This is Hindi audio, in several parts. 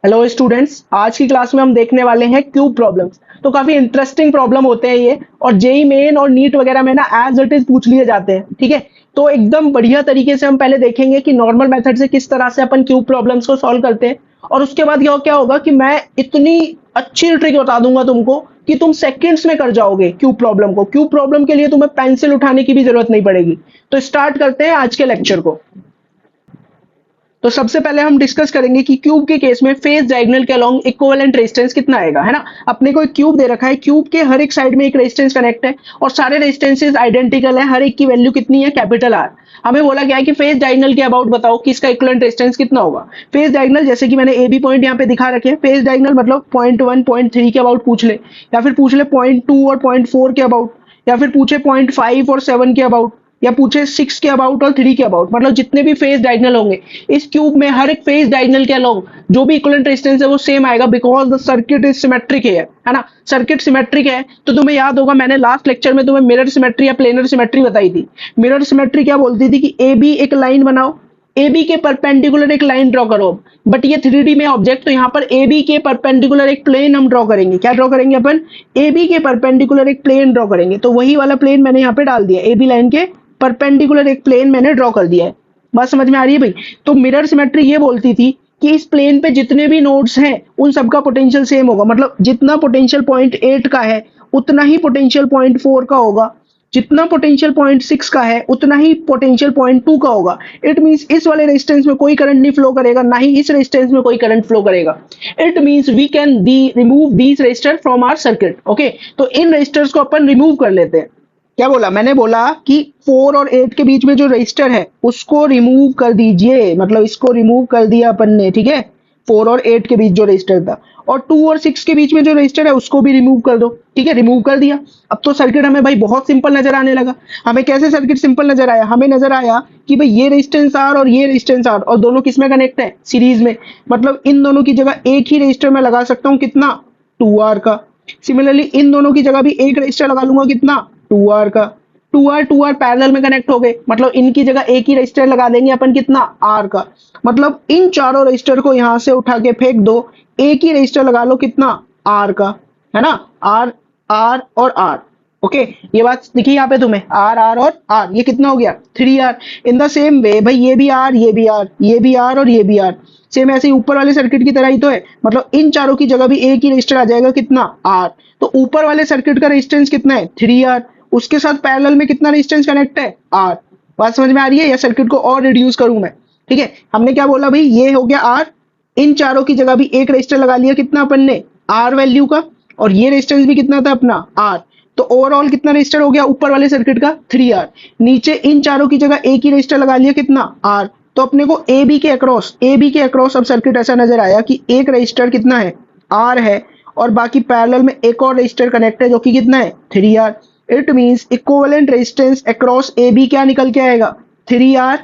हेलो स्टूडेंट्स, आज की क्लास में हम देखने वाले हैं क्यूब प्रॉब्लम्स। तो काफी इंटरेस्टिंग प्रॉब्लम होते हैं ये, और जेई मेन और नीट वगैरह में ना एज इट इज पूछ लिए जाते हैं। ठीक है, तो एकदम बढ़िया तरीके से हम पहले देखेंगे कि नॉर्मल मेथड से किस तरह से अपन क्यूब प्रॉब्लम्स को सॉल्व करते हैं, और उसके बाद क्या क्या होगा कि मैं इतनी अच्छी ट्रिक बता दूंगा तुमको कि तुम सेकंड्स में कर जाओगे क्यूब प्रॉब्लम को। क्यूब प्रॉब्लम के लिए तुम्हें पेंसिल उठाने की भी जरूरत नहीं पड़ेगी। तो स्टार्ट करते हैं आज के लेक्चर को। तो सबसे पहले हम डिस्कस करेंगे कि क्यूब के केस में फेस डायगोनल के अलोंग इक्विवेलेंट रेजिस्टेंस कितना आएगा, है ना। अपने को एक क्यूब दे रखा है, क्यूब के हर एक साइड में एक रेजिस्टेंस कनेक्ट है और सारे रेजिस्टेंसेस आइडेंटिकल है, हर एक की वैल्यू कितनी है, कैपिटल आर। हमें बोला गया है कि फेस डायगोनल के अबाउट बताओ कि इसका इक्विवेलेंट रेजिस्टेंस कितना होगा। फेस डायगोनल जैसे कि मैंने ए बी पॉइंट यहाँ पे दिखा रखे हैं, फेस डायगोनल मतलब पॉइंट 1 पॉइंट 3 के अबाउट पूछ ले, या फिर पूछ ले पॉइंट 2 और पॉइंट 4 के अबाउट, या फिर पूछे पॉइंट 5 और 7 के अबाउट, या पूछे 6 के अबाउट और 3 के अबाउट। मतलब जितने भी फेस डायगोनल होंगे इस क्यूब में, हर एक फेस डायगोनल के अलोंग जो भी इक्विवेलेंट रेजिस्टेंस है वो सेम आएगा, because the circuit is symmetric है ना। सर्किट सिमेट्रिक है तो तुम्हें याद होगा मैंने लास्ट लेक्चर में तुम्हें मिरर सिमेट्री या प्लेनर सिमेट्री बताई थी। मिरर सिमेट्री क्या बोलती थी कि ए बी एक लाइन बनाओ, ए बी के परपेंडिकुलर एक लाइन ड्रॉ करो। बट ये 3D में ऑब्जेक्ट, तो यहाँ पर ए बी के परपेंडिकुलर एक प्लेन हम ड्रॉ करेंगे। क्या ड्रॉ करेंगे अपन? ए बी के परपेंडिकुलर एक प्लेन ड्रॉ करेंगे। तो वही वाला प्लेन मैंने यहाँ पे डाल दिया, ए बी लाइन के परपेंडिकुलर एक प्लेन मैंने ड्रॉ कर दिया है। बात समझ में आ रही है भाई? तो मिरर सिमेट्री ये बोलती थी कि इस प्लेन पे जितने भी नोड्स हैं उन सबका पोटेंशियल सेम होगा। मतलब जितना पोटेंशियल पॉइंट 8 का है उतना ही पोटेंशियल पॉइंट 4 का होगा, जितना पोटेंशियल पॉइंट 6 का है उतना ही पोटेंशियल पॉइंट 2 का होगा। इट मींस इस वाले रेजिस्टेंस में कोई करंट नहीं फ्लो करेगा, ना ही इस रेजिस्टेंस में कोई करंट फ्लो करेगा। It means we can remove these resistor from our circuit. Okay, तो इन रेजिस्टर्स को अपन रिमूव कर लेते हैं। क्या बोला? मैंने बोला कि 4 और 8 के बीच में जो रजिस्टर है उसको रिमूव कर दीजिए, मतलब इसको रिमूव कर दिया अपन ने। ठीक है, 4 और 8 के बीच जो रजिस्टर था, और 2 और 6 के बीच में जो रजिस्टर है उसको भी रिमूव कर दो। ठीक है, रिमूव कर दिया। अब तो सर्किट हमें भाई बहुत सिंपल नजर आने लगा। हमें कैसे सर्किट सिंपल नजर आया? हमें नजर आया कि भाई ये रेजिस्टेंस आर और ये रेजिस्टेंस आर, और दोनों किस में कनेक्ट है? सीरीज में। मतलब इन दोनों की जगह एक ही रजिस्टर में लगा सकता हूँ, कितना? 2R का। सिमिलरली इन दोनों की जगह भी एक रजिस्टर लगा लूंगा, कितना? 2R का। 2R पैरेलल में कनेक्ट हो गए, मतलब इनकी जगह एक ही रजिस्टर लगा देंगे अपन, कितना? R का। मतलब इन चारों रजिस्टर को यहां से उठा के फेंक दो, एक ही रजिस्टर लगा लो, कितना? R का, है ना। R, R और R। ओके, ये बात दिखी यहाँ पे तुम्हें? R, R और R, ये कितना हो गया? 3R। In the same way भाई ये भी R, ये भी R, ये भी R और ये भी R। सेम ऐसे ही ऊपर वाले सर्किट की तरह ही तो है। मतलब इन चारों की जगह भी एक ही रजिस्टर आ जाएगा, कितना? R। तो ऊपर वाले सर्किट का रेजिस्टेंस कितना है? 3R। उसके साथ पैरेलल में कितना रेजिस्टेंस कनेक्ट है? R। बात समझ में आ रही है? या सर्किट को और रिड्यूस करूं मैं? ठीक है, हमने क्या बोला भाई, ये हो गया R, इन चारों की जगह भी एक रेजिस्टर लगा लिया, कितना अपन ने? R वैल्यू का, और ये रेजिस्टेंस भी कितना था अपना? R। तो ओवरऑल कितना रेजिस्टर हो गया ऊपर वाले सर्किट का? 3R। नीचे इन चारों की जगह एक ही रेजिस्टर लगा लिया, कितना? R। तो अपने को ए बी के अक्रॉस अब सर्किट ऐसा नजर आया कि एक रेजिस्टर कितना है? R है, और बाकी पैरेलल में एक और रेजिस्टर कनेक्ट है जो कि कितना है? 3R। It means equivalent resistance across A B क्या निकल के आएगा? 3R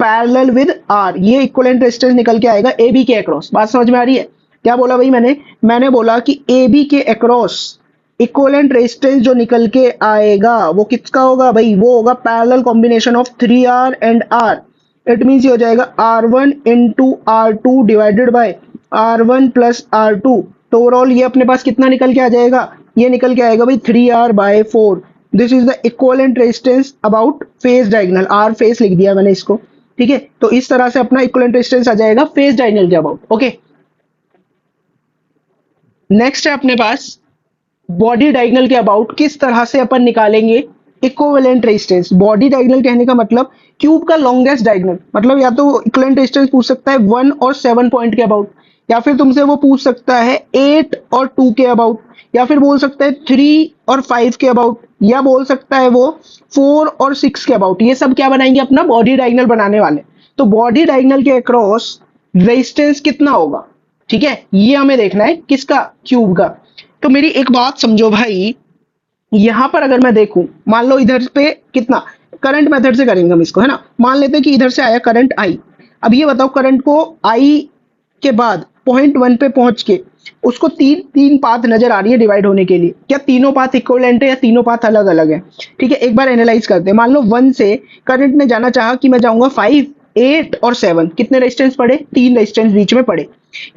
parallel with R। ये इक्विवेलेंट रेजिस्टेंस निकल के आएगा ए बी के अक्रॉस। बात समझ में आ रही है? क्या बोला भाई मैंने बोला कि ए बी के अक्रॉस इक्विवेलेंट रेजिस्टेंस जो निकल के आएगा वो किसका होगा भाई? वो होगा parallel combination of 3R and R। It means ये हो जाएगा R1 into R2 divided by R1 plus R2। तो ओवरऑल ये अपने पास कितना निकल के आ जाएगा? ये निकल के आएगा भाई 3R by 4। This is the equivalent resistance about face diagonal. R face लिख दिया मैंने इसको। ठीक है, तो इस तरह से अपना इक्विवेलेंट रेजिस्टेंस आ जाएगा फेस डायगोनल के अबाउट। ओके, नेक्स्ट है अपने पास बॉडी डायगोनल के अबाउट। किस तरह से अपन निकालेंगे इक्विवेलेंट रेजिस्टेंस? बॉडी डायगोनल कहने का मतलब क्यूब का लॉन्गेस्ट डायगोनल। मतलब या तो इक्विवेलेंट रेजिस्टेंस पूछ सकता है 1 और 7 पॉइंट के अबाउट, या फिर तुमसे वो पूछ सकता है 8 और 2 के अबाउट, या फिर बोल सकता है 3 और 5 के अबाउट, या बोल सकता है वो 4 और 6 के अबाउट। ये सब क्या बनाएंगे? अपना बॉडी डायगोनल बनाने वाले। तो बॉडी डायगोनल के अक्रॉस रेजिस्टेंस कितना होगा? ठीक है, ये हमें देखना है, किसका? क्यूब का। तो मेरी एक बात समझो भाई, यहां पर अगर मैं देखूं, मान लो इधर पे कितना, करंट मेथड से करेंगे हम इसको, है ना। मान लेते हैं कि इधर से आया करंट आई। अब ये बताओ, करंट को आई के बाद पॉइंट 1 पे पहुंच के उसको तीन पाथ नजर आ रही है डिवाइड होने के लिए। क्या तीनों पाथ इक्विवेलेंट है या तीनों पाथ अलग अलग है? ठीक है, एक बार एनालाइज करते हैं। मान लो 1 से करंट ने जाना चाहा कि मैं जाऊंगा 5, 8 और 7। कितने रेजिस्टेंस पड़े? 3 रेजिस्टेंस बीच में पड़े।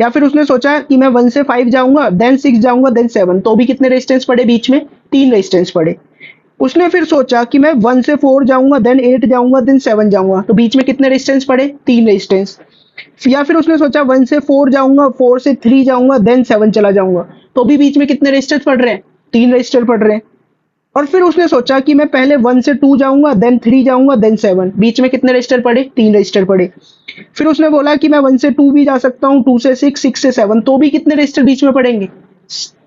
या फिर उसने सोचा कि मैं 1 से 5 जाऊंगा, देन 6 जाऊंगा, देन 7, तो भी कितने रेजिस्टेंस पड़े बीच में? 3 रेजिस्टेंस पड़े। उसने फिर सोचा कि मैं 1 से 4 जाऊंगा, देन 8 जाऊंगा, देन 7 जाऊंगा, तो बीच में कितने रेजिस्टेंस पड़े? 3 रेजिस्टेंस। या फिर उसने सोचा 1 से 4 जाऊंगा, 4 से 3 जाऊंगा, देन 7 चला जाऊंगा, तो भी बीच में कितने रेजिस्टेंस पड़ रहे हैं? 3 रेजिस्टर पड़ रहे हैं। और फिर उसने सोचा कि मैं पहले 1 से 2 जाऊंगा, देन 3 जाऊंगा, देन 7, बीच में कितने रजिस्टर पड़े? 3 रजिस्टर पड़े। फिर उसने बोला कि मैं 1 से 2 भी जा सकता हूँ, 2 से 6, 6 से 7, तो भी कितने रजिस्टर बीच में पड़ेंगे?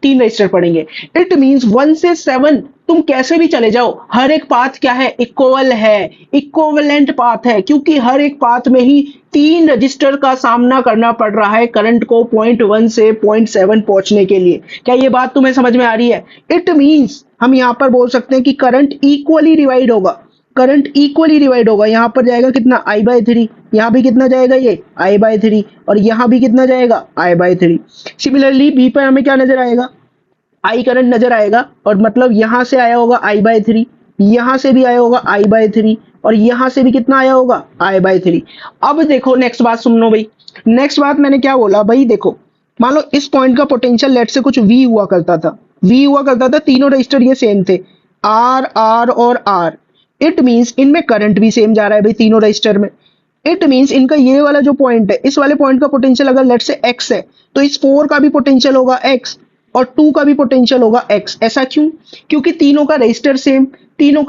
3 रजिस्टर पड़ेंगे। इट मींस 1 से 7 तुम कैसे भी चले जाओ, हर एक पाथ क्या है? इक्वल है, इक्विवेलेंट पाथ है, क्योंकि हर एक पाथ में ही 3 रजिस्टर का सामना करना पड़ रहा है करंट को पॉइंट 1 से पॉइंट 7 पहुंचने के लिए। क्या ये बात तुम्हें समझ में आ रही है? इट मींस हम यहां पर बोल सकते हैं कि करंट इक्वली डिवाइड होगा, करंट इक्वली डिवाइड होगा। यहां पर जाएगा कितना? I/3, यहां भी कितना जाएगा? ये I/3, और यहां भी कितना जाएगा? I/3। सिमिलरली बी पर हमें क्या नजर आएगा? I करंट नजर आएगा, और मतलब यहां से आया होगा I/3, यहां से भी आया होगा I/3, और यहां से भी कितना आया होगा? I/3। अब देखो नेक्स्ट बात सुन लो भाई। नेक्स्ट बात मैंने क्या बोला भाई? देखो, मान लो इस पॉइंट का पोटेंशियल लेट से कुछ V हुआ करता था, V हुआ करता था, तीनों रजिस्टर ये सेम थे, R, R और R। इट मींस इनमें करंट भी सेम जा रहा है भाई, तीनों रजिस्टर में। इट मींस इनका ये वाला जो पॉइंट है, इस वाले पॉइंट का पोटेंशियल अगर लेट से x है, तो इस 4 का भी पोटेंशियल होगा x, और 2 का भी पोटेंशियल होगा x। ऐसा क्यों? क्योंकि तीनों का रजिस्टर सेम, तीनों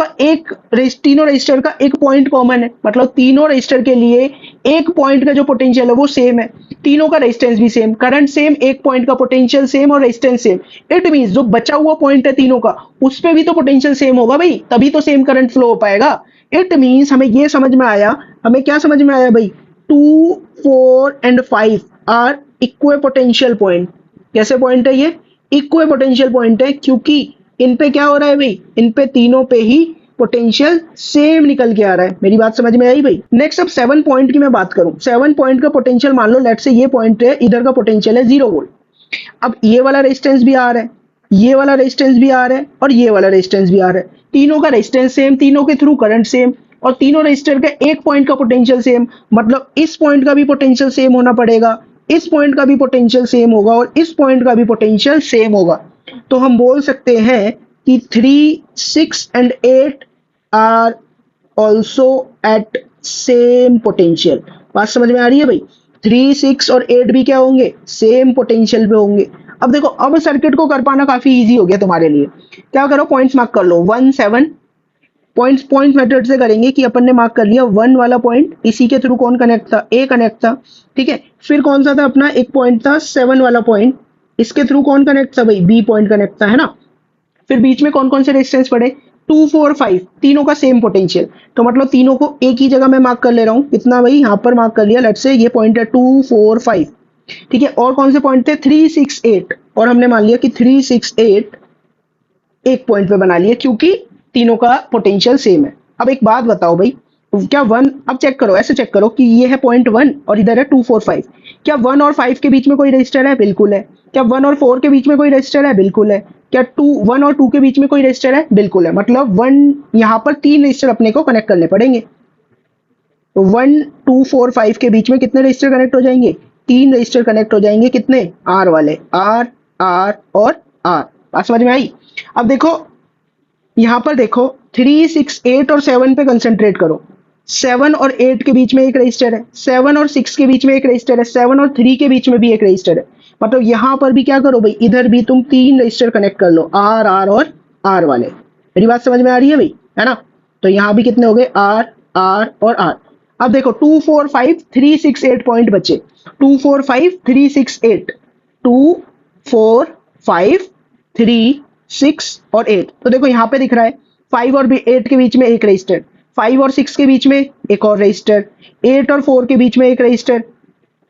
रजिस्टर का एक पॉइंट कॉमन है, मतलब तीनों रजिस्टर के लिए एक पॉइंट का जो पोटेंशियल है वो सेम है, तीनों का रेजिस्टेंस भी सेम, करंट सेम, एक पॉइंट का पोटेंशियल सेम और रेजिस्टेंस सेम। इट मींस जो बचा हुआ पॉइंट है तीनों का, उस पे भी तो पोटेंशियल सेम होगा भाई, तभी तो सेम करंट फ्लो हो पाएगा। इट मींस हमें ये समझ में आया, हमें क्या समझ में आया भाई? 2, 4 एंड 5 आर इक्वे पोटेंशियल पॉइंट। कैसे पॉइंट है ये? इक्वे पोटेंशियल पॉइंट है, क्योंकि इन पे क्या हो रहा है भाई? इन पे तीनों पे ही पोटेंशियल सेम निकल के आ रहा है। मेरी बात समझ में आई भाई? नेक्स्ट अब 7 पॉइंट की मैं बात करूं, 7 पॉइंट का पोटेंशियल मान लो लेट से ये पॉइंट है, इधर का पोटेंशियल है 0 वोल्ट। अब ये वाला रेजिस्टेंस भी आ रहा है, ये वाला रेजिस्टेंस भी आ रहा है, और ये वाला रेजिस्टेंस भी आ रहा है, तीनों का रेजिस्टेंस सेम, तीनों के थ्रू करंट सेम, और तीनों रेजिस्टर का एक पॉइंट का पोटेंशियल सेम, मतलब इस पॉइंट का भी पोटेंशियल सेम होना पड़ेगा, इस पॉइंट का भी पोटेंशियल सेम होगा, और इस पॉइंट का भी पोटेंशियल सेम होगा। तो हम बोल सकते हैं कि 3, 6 and 8 are also at same potential. बात समझ में आ रही है भाई? 3, 6 और 8 भी क्या होंगे? सेम पोटेंशियल पे होंगे। अब देखो, अब सर्किट को कर पाना काफी इजी हो गया तुम्हारे लिए। क्या करो, पॉइंट्स मार्क कर लो। 1, 7 पॉइंट्स, पॉइंट मेथड से करेंगे कि अपन ने मार्क कर लिया 1 वाला पॉइंट, इसी के थ्रू कौन कनेक्ट था? ए कनेक्ट था, ठीक है। फिर कौन सा था अपना एक पॉइंट था 7 वाला पॉइंट, इसके थ्रू कौन कनेक्ट था भाई? बी पॉइंट कनेक्ट था, है ना। फिर बीच में कौन कौन से रेजिस्टेंस पड़े? 2, 4, 5, तीनों का सेम पोटेंशियल, तो मतलब तीनों को एक ही जगह मैं मार्क कर ले रहा हूँ। कितना भाई? यहाँ पर मार्क कर लिया, लेट्स से ये पॉइंट है 2, 4, 5, ठीक है। और कौन से पॉइंट थे? 3, 6, 8, और हमने मान लिया कि 3, 6, 8 एक पॉइंट पे बना लिया, क्योंकि तीनों का पोटेंशियल सेम है। अब एक बात बताओ भाई, क्या 1, अब चेक करो, ऐसे चेक करो कि ये है पॉइंट 1 और इधर है 2, 4, 5, क्या 1 और 5 के बीच में कोई रजिस्टर है? बिल्कुल है। क्या 1 और 4 के बीच में कोई रजिस्टर है? बिल्कुल है। क्या 1 और 2 के बीच में कोई रजिस्टर है? बिल्कुल है। मतलब 1, यहाँ पर 3 रजिस्टर अपने को कनेक्ट करने पड़ेंगे। तो 1, 2, 4, 5 के बीच में कितने रजिस्टर कनेक्ट हो जाएंगे? 3 रजिस्टर कनेक्ट हो जाएंगे। कितने? आर वाले, आर, आर और आर। बात समझ में आई? अब देखो, यहां पर देखो 3, 6, 8 और 7 पे कंसेंट्रेट करो। 7 और 8 के बीच में एक रजिस्टर है, 7 और 6 के बीच में एक रजिस्टर है, 7 और 3 के बीच में भी एक रजिस्टर है। मतलब यहां पर भी क्या करो भाई? इधर भी तुम 3 रजिस्टर कनेक्ट कर लो, आर, आर और आर वाले। मेरी बात समझ में आ रही है भाई? है ना। तो यहां भी कितने हो गए? आर, आर और आर। अब देखो 2, 4, 5, 3, 6, 8 पॉइंट बचे। 2, 4, 5, 3, 6, 8, 2, 4, 5, 3, 6 और 8। तो देखो यहाँ पे दिख रहा है 5 और 8 के बीच में एक रजिस्टर, 5 और 6 के बीच में एक और रजिस्टर, 8 और 4 के बीच में एक रजिस्टर,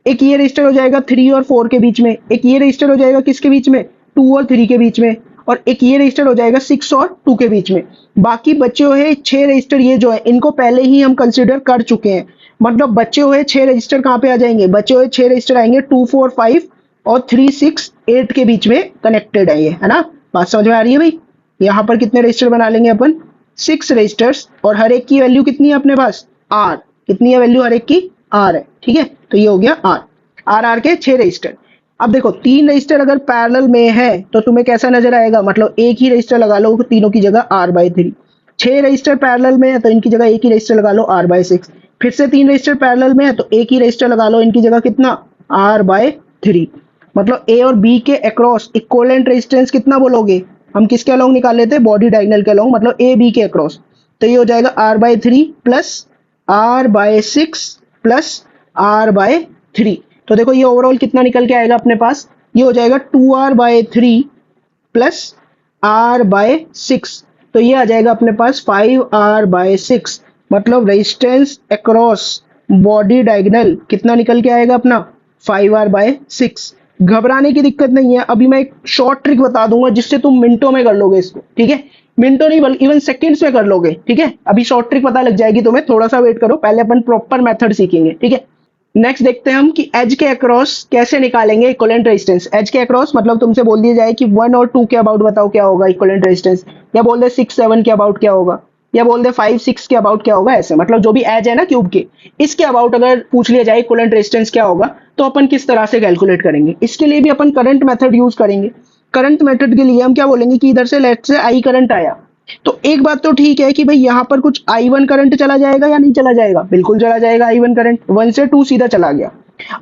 एक ये रजिस्टर हो जाएगा 3 और 4 के बीच में, एक ये रजिस्टर हो जाएगा किसके बीच में? 2 और 3 के बीच में, और एक ये रजिस्टर हो जाएगा 6 और 2 के बीच में। बाकी बचे हुए 6 रजिस्टर ये जो है, इनको पहले ही हम कंसिडर कर चुके हैं। मतलब बचे हुए 6 रजिस्टर कहाँ पे आ जाएंगे? बचे हुए 6 रजिस्टर आएंगे 2, 4, 5 और 3, 6, 8 के बीच में कनेक्टेड है ये, है ना। बात समझ में आ रही है भाई? यहाँ पर कितने रजिस्टर बना लेंगे अपन? 6 रजिस्टर्स, और हर एक की वैल्यू कितनी है अपने पास? आर। कितनी है वैल्यू हर एक की? आर है, ठीक है। तो ये हो गया आर। आर के 6 रजिस्टर। अब देखो 3 रजिस्टर अगर पैरेलल में है तो तुम्हें कैसा नजर आएगा, मतलब एक ही रजिस्टर लगा लो तीनों की जगह R/3। 6 रजिस्टर पैरेलल में है तो इनकी जगह एक ही रजिस्टर लगा लो R/6। फिर से 3 रजिस्टर पैरेलल में है तो एक ही रजिस्टर लगा लो इनकी जगह कितना, R/3। मतलब ए और बी के अक्रॉस इक्विवेलेंट रेजिस्टेंस कितना बोलोगे, हम किसके अलोंग निकाल लेते हैं, बॉडी डायगोनल के अलोंग, मतलब ए बी के अक्रॉस। तो ये हो जाएगा R/3 plus R/6 plus R/3। तो देखो ये ओवरऑल कितना निकल के आएगा अपने पास, ये हो जाएगा 2R/3 प्लस R/6। तो ये आ जाएगा अपने पास 5R/6। मतलब रेजिस्टेंस अक्रॉस बॉडी डायगोनल कितना निकल के आएगा अपना, 5R/6। घबराने की दिक्कत नहीं है, अभी मैं एक शॉर्ट ट्रिक बता दूंगा जिससे तुम मिनटों में कर लोगे इसको, ठीक है, मिनटों नहीं बल्कि इवन सेकंड्स में कर लोगे, ठीक है। अभी शॉर्ट ट्रिक पता लग जाएगी तुम्हें, थोड़ा सा वेट करो, पहले अपन प्रॉपर मेथड सीखेंगे, ठीक है। नेक्स्ट देखते हैं हम कि एज के अक्रॉस कैसे निकालेंगे इक्विवेलेंट रेजिस्टेंस। एज के अक्रॉस मतलब तुमसे बोल दिया जाए कि 1 और 2 के अबाउट बताओ क्या होगा इक्विवेलेंट रेजिस्टेंस, या बोल दे 6 7 के अबाउट क्या होगा, या बोल दे 5 6 के अबाउट क्या होगा, ऐसे मतलब जो भी एज है ना क्यूब के, इसके अबाउट अगर पूछ लिया जाए इक्विवेलेंट रेजिस्टेंस क्या होगा तो अपन किस तरह से कैलकुलेट करेंगे। इसके लिए भी अपन करंट मेथड यूज करेंगे। करंट मेथड के लिए हम क्या बोलेंगे कि इधर से लेट से आई करंट आया, तो एक बात तो ठीक है कि भाई यहाँ पर कुछ I1 करंट चला जाएगा या नहीं चला जाएगा, बिल्कुल चला जाएगा I1 करंट, 1 से 2 सीधा चला गया।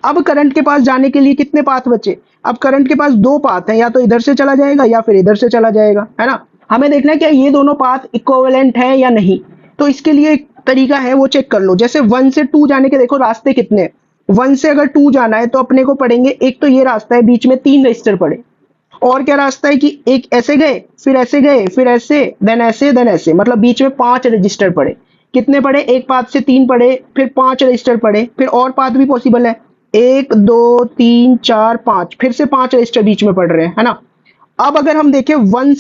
अब करंट के पास जाने के लिए कितने पाथ बचे, अब करंट के पास 2 पाथ हैं, या तो इधर से चला जाएगा या फिर इधर से चला जाएगा, है ना। हमें देखना है क्या ये दोनों पाथ इक्विवेलेंट है या नहीं। तो इसके लिए एक तरीका है वो चेक कर लो। जैसे 1 से 2 जाने के देखो रास्ते कितने, 1 से अगर 2 जाना है तो अपने को पड़ेंगे, एक तो ये रास्ता है बीच में 3 रजिस्टर पड़े, और क्या रास्ता है कि एक ऐसे गए फिर ऐसे गए फिर ऐसे देन ऐसे देन ऐसे, मतलब बीच में 5 रजिस्टर पड़े। कितने पड़े, एक पाथ से 3 पड़े, फिर 5 रजिस्टर पड़े, फिर और पाथ भी पॉसिबल है, 1 2 3 4 5, फिर से 5 रजिस्टर बीच में पड़ रहे हैं, है ना। अब अगर हम देखें 1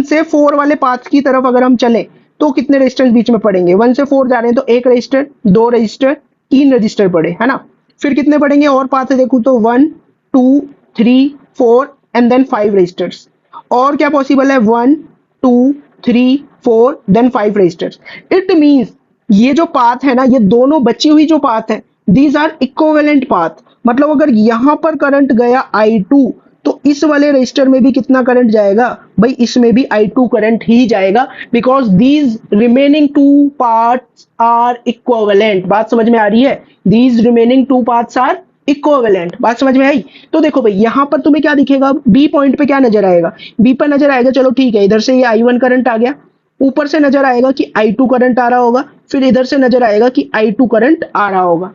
से 4 वाले पाथ की तरफ अगर हम चले तो कितने रजिस्टर बीच में पड़ेंगे, 1 से 4 जा रहे हैं तो 1 रजिस्टर 2 रजिस्टर 3 रजिस्टर पड़े, है ना। फिर कितने पड़ेंगे और पाथ देखूं तो 1 2 3 4 एंड देन 5 रजिस्टर्स। और क्या पॉसिबल है, 1 2 3 4 देन 5 रजिस्टर्स। इट मींस ये जो पाथ है ना, ये दोनों बची हुई जो पाथ है, दीज आर इक्विवेलेंट पाथ। मतलब अगर यहां पर करंट गया I2 तो इस वाले रजिस्टर में भी कितना करंट जाएगा भाई, इसमें भी I2 करंट ही जाएगा, because these remaining 2 parts are equivalent. बात समझ में आ रही है, these remaining 2 parts are equivalent. बात समझ में आई। तो देखो भाई यहां पर तुम्हें क्या दिखेगा, बी पॉइंट पे क्या नजर आएगा, बी पर नजर आएगा, चलो ठीक है, इधर से ये I1 करंट आ गया, ऊपर से नजर आएगा कि I2 करंट आ रहा होगा, फिर इधर से नजर आएगा कि I2 करंट आ रहा होगा।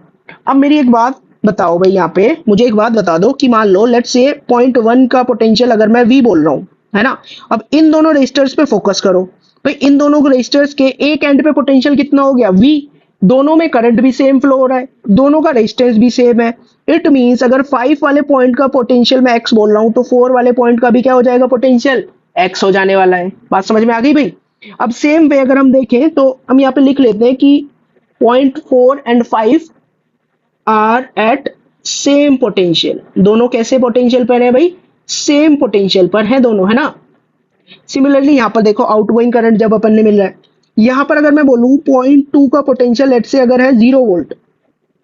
अब मेरी एक बात बताओ भाई, यहाँ पे मुझे एक बात बता दो कि मान लो लेट्स से 0.1 का पोटेंशियल अगर मैं V बोल रहा हूँ, है ना। अब इन दोनों रजिस्टर्स पे फोकस करो भाई, इन दोनों रजिस्टर्स के एक एंड पे पोटेंशियल कितना हो गया V, दोनों में करंट भी सेम फ्लो हो रहा है, दोनों का रेजिस्टेंस भी सेम है। इट मींस अगर 5 वाले पॉइंट का पोटेंशियल मैं x बोल रहा हूं तो 4 वाले पॉइंट का भी क्या हो जाएगा, पोटेंशियल x हो जाने वाला है। बात समझ में आ गई भाई। अब सेम वे अगर हम देखें तो हम यहाँ पे लिख लेते हैं कि 0.4 and 5 are at same potential. दोनों कैसे पोटेंशियल पर है भाई, सेम पोटेंशियल पर है दोनों, है ना। सिमिलरली यहाँ पर देखो आउटगोइंग करंट जब अपन ने मिल रहा है, यहाँ पर अगर मैं बोलूं 0.2 का पोटेंशियल लेट से अगर है 0 वोल्ट,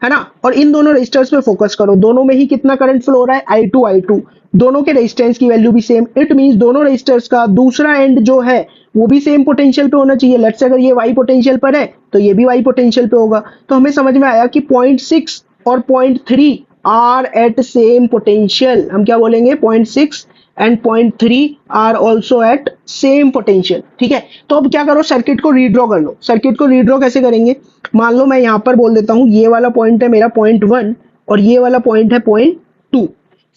है ना, और इन दोनों रेजिस्टर्स पे फोकस करो, दोनों में ही कितना करंट फ्लो हो रहा है, I2, दोनों के रेजिस्टेंस की वैल्यू भी सेम। इट मींस दोनों रेजिस्टर्स का दूसरा एंड जो है वो भी सेम पोटेंशियल पे होना चाहिए। लेट्स से अगर ये Y पोटेंशियल पर है तो ये भी Y पोटेंशियल पे होगा। तो हमें समझ में आया कि 0.6 और 0.3 आर एट सेम पोटेंशियल। हम क्या बोलेंगे, 0.6 and 0.3 are also at same potential, ठीक है। तो अब क्या करो, सर्किट को रीड्रॉ कर लो। सर्किट को रीड्रॉ कैसे करेंगे, मान लो मैं यहां पर बोल देता हूं ये वाला पॉइंट है मेरा 0.1 और ये वाला पॉइंट है 0.2,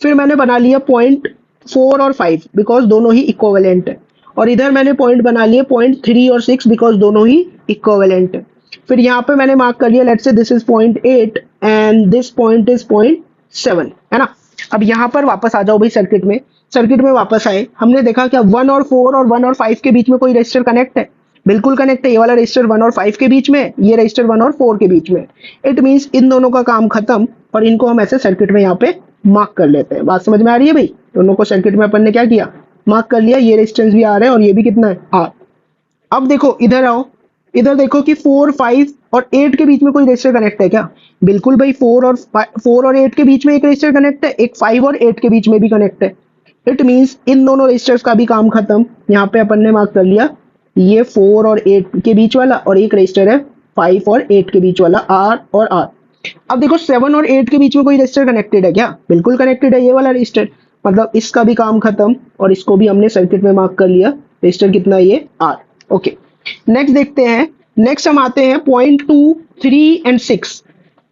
फिर मैंने बना लिया 0.4 और 5 बिकॉज दोनों ही इक्विवेलेंट है, और इधर मैंने पॉइंट बना लिए 0.3 और 6 बिकॉज दोनों ही इक्विवेलेंट है। फिर यहाँ पे मैंने मार्क कर लिया let's say this is 0.8 and this point is 0.7, है ना। अब यहाँ पर वापस आ जाओ भाई सर्किट में। सर्किट में वापस आए, हमने देखा क्या 1 और 4 और 1 और 5 के बीच में कोई रजिस्टर कनेक्ट है, बिल्कुल कनेक्ट है। ये वाला रजिस्टर 1 और 5 के बीच में, ये रजिस्टर 1 और 4 के बीच में। इट मींस इन दोनों का काम खत्म, और इनको हम ऐसे सर्किट में यहाँ पे मार्क कर लेते हैं। बात समझ में आ रही है भाई, दोनों को सर्किट में अपन ने क्या किया, मार्क कर लिया। ये रेजिस्टेंस भी आ रहा है और ये भी कितना है, R। अब देखो इधर आओ, इधर देखो कि 4 5 और 8 के बीच में कोई रेजिस्टर कनेक्ट है क्या? बिल्कुल भाई, 4 और 8 के बीच में एक रेजिस्टर कनेक्ट है, एक 5 और 8 के बीच में भी कनेक्ट है। इट मींस इन दोनों रेजिस्टर्स का भी काम खत्म। यहाँ पे अपन ने मार्क कर लिया ये 4 और 8 के बीच वाला, और एक रेजिस्टर है 5 और 8 के बीच वाला, आर और आर। अब देखो 7 और 8 के बीच में कोई रेजिस्टर कनेक्टेड है क्या? बिल्कुल कनेक्टेड है, ये वाला रेजिस्टर। मतलब इसका भी काम खत्म, और इसको भी हमने सर्किट में मार्क कर लिया। रेजिस्टर कितना है ये? आर। ओके, नेक्स्ट देखते हैं। नेक्स्ट हम आते हैं पॉइंट 2, 3 एंड 6।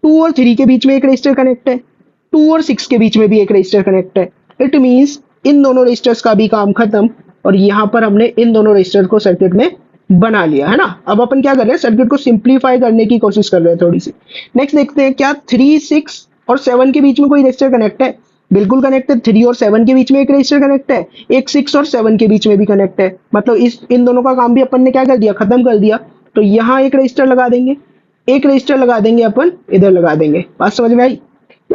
2 और 3 के बीच में एक रेजिस्टर कनेक्ट है, 2 और 6 के बीच में भी एक रेजिस्टर कनेक्ट है। इट मींस इन दोनों रेजिस्टर्स का भी काम खत्म, और यहाँ पर हमने इन दोनों रेजिस्टर को सर्किट में बना लिया है ना। अब अपन क्या कर रहे हैं, सर्किट को सिंप्लीफाई करने की कोशिश कर रहे हैं थोड़ी सी। नेक्स्ट देखते हैं, क्या 3, 6 और 7 के बीच में कोई रेजिस्टर कनेक्ट है? बिल्कुल कनेक्ट है। 3 और 7 के बीच में एक रेजिस्टर कनेक्ट है, एक 6 और 7 के बीच में भी कनेक्ट है। मतलब इन दोनों का काम भी अपन ने क्या कर दिया, खत्म कर दिया। तो यहाँ एक रजिस्टर लगा देंगे, एक रजिस्टर लगा देंगे अपन, इधर लगा देंगे। बात समझ में आई?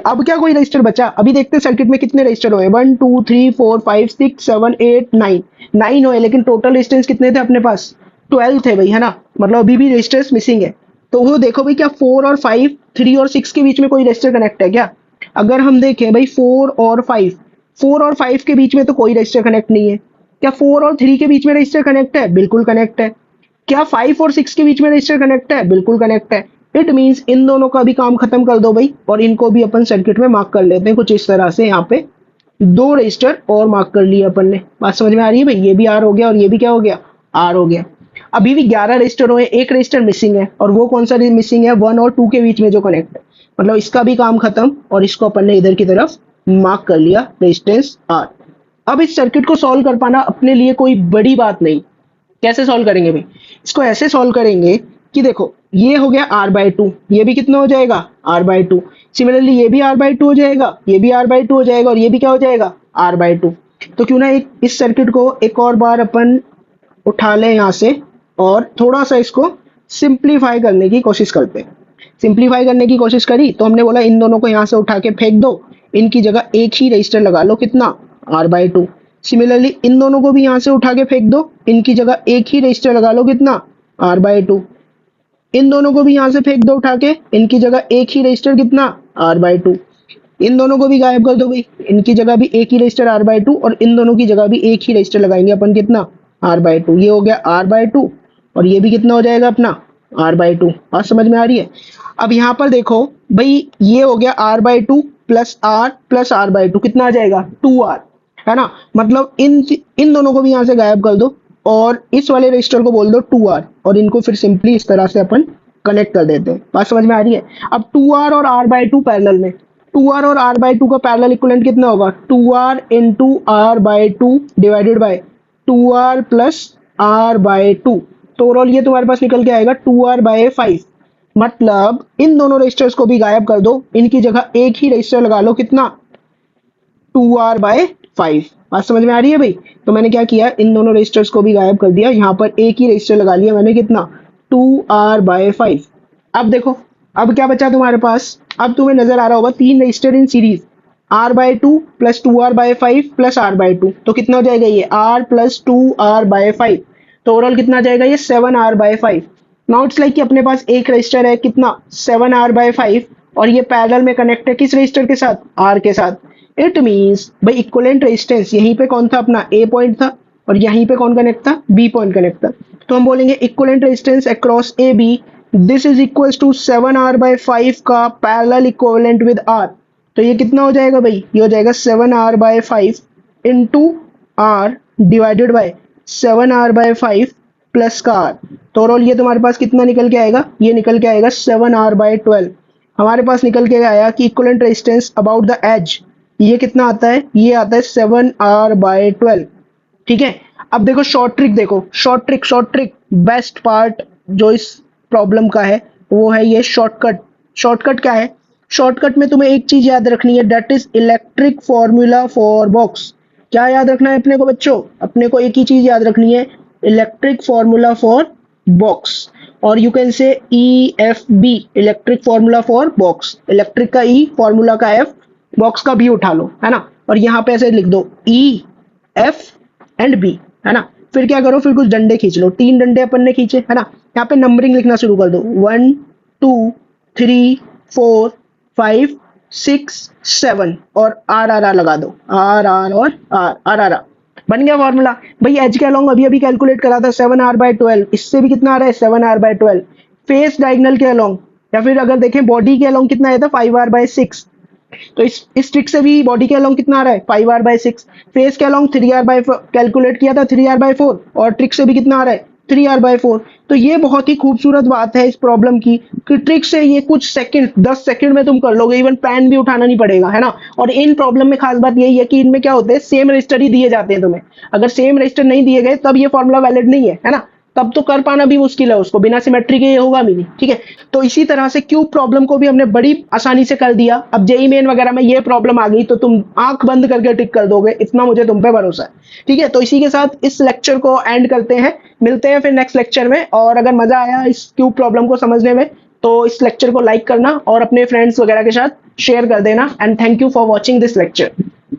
अब क्या कोई रजिस्टर बचा? अभी देखते हैं सर्किट में कितने रजिस्टर हुए। 1 2 3 4 5 6 7 8 9 9 हुए, लेकिन टोटल रेजिस्टेंस कितने थे अपने पास? 12 थे भाई, है ना। मतलब अभी भी रजिस्टर्स मिसिंग है। तो वो देखो भाई, क्या 4 और 5, 3 और 6 के बीच में कोई रजिस्टर कनेक्ट है क्या? अगर हम देखें भाई 4 और 5, 4 और 5 के बीच में तो कोई रजिस्टर कनेक्ट नहीं है। क्या 4 और 3 के बीच में रजिस्टर कनेक्ट है? बिल्कुल कनेक्ट है। क्या 5 और 6 के बीच में रजिस्टर कनेक्ट है? बिल्कुल कनेक्ट है। इट मींस इन दोनों का भी काम खत्म कर दो भाई, और इनको भी अपन सर्किट में मार्क कर लेते हैं कुछ इस तरह से। यहाँ पे 2 रजिस्टर और मार्क कर लिए अपन ने। बात समझ में आ रही है भाई? ये भी आर हो गया, और ये भी क्या हो गया? आर हो गया। अभी भी 11 रजिस्टर हुए, एक रजिस्टर मिसिंग है, और वो कौन सा मिसिंग है? 1 और 2 के बीच में जो कनेक्ट है। मतलब इसका भी काम खत्म, और इसको अपन ने इधर की तरफ मार्क कर लिया, रेजिस्टेंस आर। अब इस सर्किट को सॉल्व कर पाना अपने लिए कोई बड़ी बात नहीं। कैसे सॉल्व करेंगे भाई? इसको ऐसे सॉल्व करेंगे कि देखो, ये हो गया r/2, ये भी कितना हो जाएगा? r/2। सिमिलरली ये भी r/2 हो जाएगा, ये भी r/2 हो जाएगा, और ये भी क्या हो जाएगा? r/2। तो क्यों ना इस सर्किट को एक और बार अपन उठा लें यहाँ से, और थोड़ा सा इसको सिंप्लीफाई करने की कोशिश करते हैं। सिंप्लीफाई करने की कोशिश करी तो हमने बोला इन दोनों को यहाँ से उठा के फेंक दो, इनकी जगह एक ही रजिस्टर लगा लो, कितना? r/2। सिमिलरली इन दोनों को भी यहाँ से उठा के फेंक दो, इनकी जगह एक ही रजिस्टर लगा लो, कितना? r/2। इन दोनों को भी यहाँ से फेंक दो उठा के, इनकी जगह एक ही रजिस्टर, कितना? r/2। इन दोनों को भी गायब कर दो भाई, इनकी जगह भी एक ही रजिस्टर r/2, और इन दोनों की जगह भी एक ही रजिस्टर लगाएंगे अपन, कितना? r/2। ये हो गया r/2, और ये भी कितना हो जाएगा अपना? r/2। बात समझ में आ रही है? अब यहाँ पर देखो भाई, ये हो गया r/2 प्लस r/2, कितना आ जाएगा? 2r, है ना। मतलब इन दोनों को भी यहाँ से गायब कर दो, और इस वाले रजिस्टर को बोल दो 2r, और इनको फिर सिंपली इस तरह से अपन कनेक्ट कर देते हैं। बात समझ में आ रही है? अब 2r और r/2 पैरेलल में, 2r और r/2 का पैरेलल इक्विवेलेंट कितना होगा? 2r into r/2 divided by 2r plus r/2। तो ओवरऑल ये तुम्हारे पास निकल के आएगा 2r/5। मतलब इन दोनों रजिस्टर्स को भी गायब कर दो, इनकी जगह एक ही रजिस्टर लगा लो, कितना? 2r/5। बात समझ में आ रही है भाई? तो मैंने क्या किया, इन दोनों रजिस्टर्स को भी गायब कर दिया, यहाँ पर एक ही रजिस्टर लगा लिया मैंने, कितना? 2r/5। अब देखो, अब क्या बचा तुम्हारे पास? अब तुम्हें नजर आ रहा होगा 3 register in series, r/2 plus 2r/5 plus r/2। तो कितना हो जाएगा ये? r plus 2r/5। तो ओवरऑल कितना आ जाएगा ये? 7r/5। नाउ इट्स लाइक कि अपने पास एक रजिस्टर है, कितना? 7r/5, और ये पैरेलल में कनेक्ट है किस रजिस्टर के साथ? r के साथ। इट मींस भाई इक्विवेलेंट रेजिस्टेंस यहीं पे कौन था अपना? a पॉइंट था, और यहीं पे कौन कनेक्ट था? b पॉइंट कनेक्ट था। तो हम बोलेंगे equivalent resistance across a b, this is equals to 7r/5 का पैरेलल इक्विवेलेंट विद r। तो ये कितना हो जाएगा भाई? ये हो जाएगा 7r/5 into r divided by 7r/5 plus का r। तो ओवरऑल ये तुम्हारे पास कितना निकल के आएगा? ये निकल के आएगा 7r/12। हमारे पास निकल के आया कि equivalent resistance about the edge, ये कितना आता है? ये आता है 7r/12। ठीक है। अब देखो शॉर्ट ट्रिक, देखो शॉर्ट ट्रिक बेस्ट पार्ट जो इस प्रॉब्लम का है वो है ये शॉर्टकट। शॉर्टकट क्या है? शॉर्टकट में तुम्हें एक चीज याद रखनी है, that is electric formula for box. क्या याद रखना है अपने को बच्चों? अपने को एक ही चीज याद रखनी है, इलेक्ट्रिक फॉर्मूला फॉर बॉक्स। और you can say EFB, electric formula for box. Electric का E, फॉर्मूला का F, बॉक्स का B उठा लो, है ना। और यहाँ पे ऐसे लिख दो EF एंड B, है ना। फिर क्या करो, फिर कुछ डंडे खींच लो, 3 डंडे अपन ने खींचे, है ना। यहाँ पे नंबरिंग लिखना शुरू कर दो, 1 2 3 4 5 6 7 और आर आर आर लगा दो, आर आर और आर आर आर आर बन गया फॉर्मूला। भाई एच के अलोंग अभी अभी कैलकुलेट करा था 7r/12, इससे भी कितना आ रहा है 7r/12। फेस डायगोनल के अलोंग या फिर अगर देखें बॉडी के अलोंग कितना आया था 5r/6, तो इस ट्रिक से भी बॉडी के अलोंग कितना आ रहा है 5r/6। फेस के अलोंग 3r/4 कैलकुलेट किया था 3r/4 और ट्रिक से भी कितना आ रहा है 3r/4। तो ये बहुत ही खूबसूरत बात है इस प्रॉब्लम की कि ट्रिक से ये कुछ सेकंड 10 सेकंड में तुम कर लोगे, इवन पेन भी उठाना नहीं पड़ेगा, है ना। और इन प्रॉब्लम में खास बात यही है कि इनमें क्या होते हैं सेम रजिस्टर ही दिए जाते हैं तुम्हें। अगर सेम रजिस्टर नहीं दिए गए तब ये फॉर्मूला वैलिड नहीं है ना, तब तो कर पाना भी मुश्किल है, उसको बिना सिमेट्री के ये होगा भी नहीं, ठीक है। तो इसी तरह से क्यूब प्रॉब्लम को भी हमने बड़ी आसानी से कर दिया। अब जेई मेन वगैरह में ये प्रॉब्लम आ गई तो तुम आंख बंद करके टिक कर दोगे, इतना मुझे तुम पे भरोसा है, ठीक है। तो इसी के साथ इस लेक्चर को एंड करते हैं, मिलते हैं फिर नेक्स्ट लेक्चर में। और अगर मजा आया इस क्यूब प्रॉब्लम को समझने में तो इस लेक्चर को लाइक करना और अपने फ्रेंड्स वगैरह के साथ शेयर कर देना। And thank you for watching this lecture.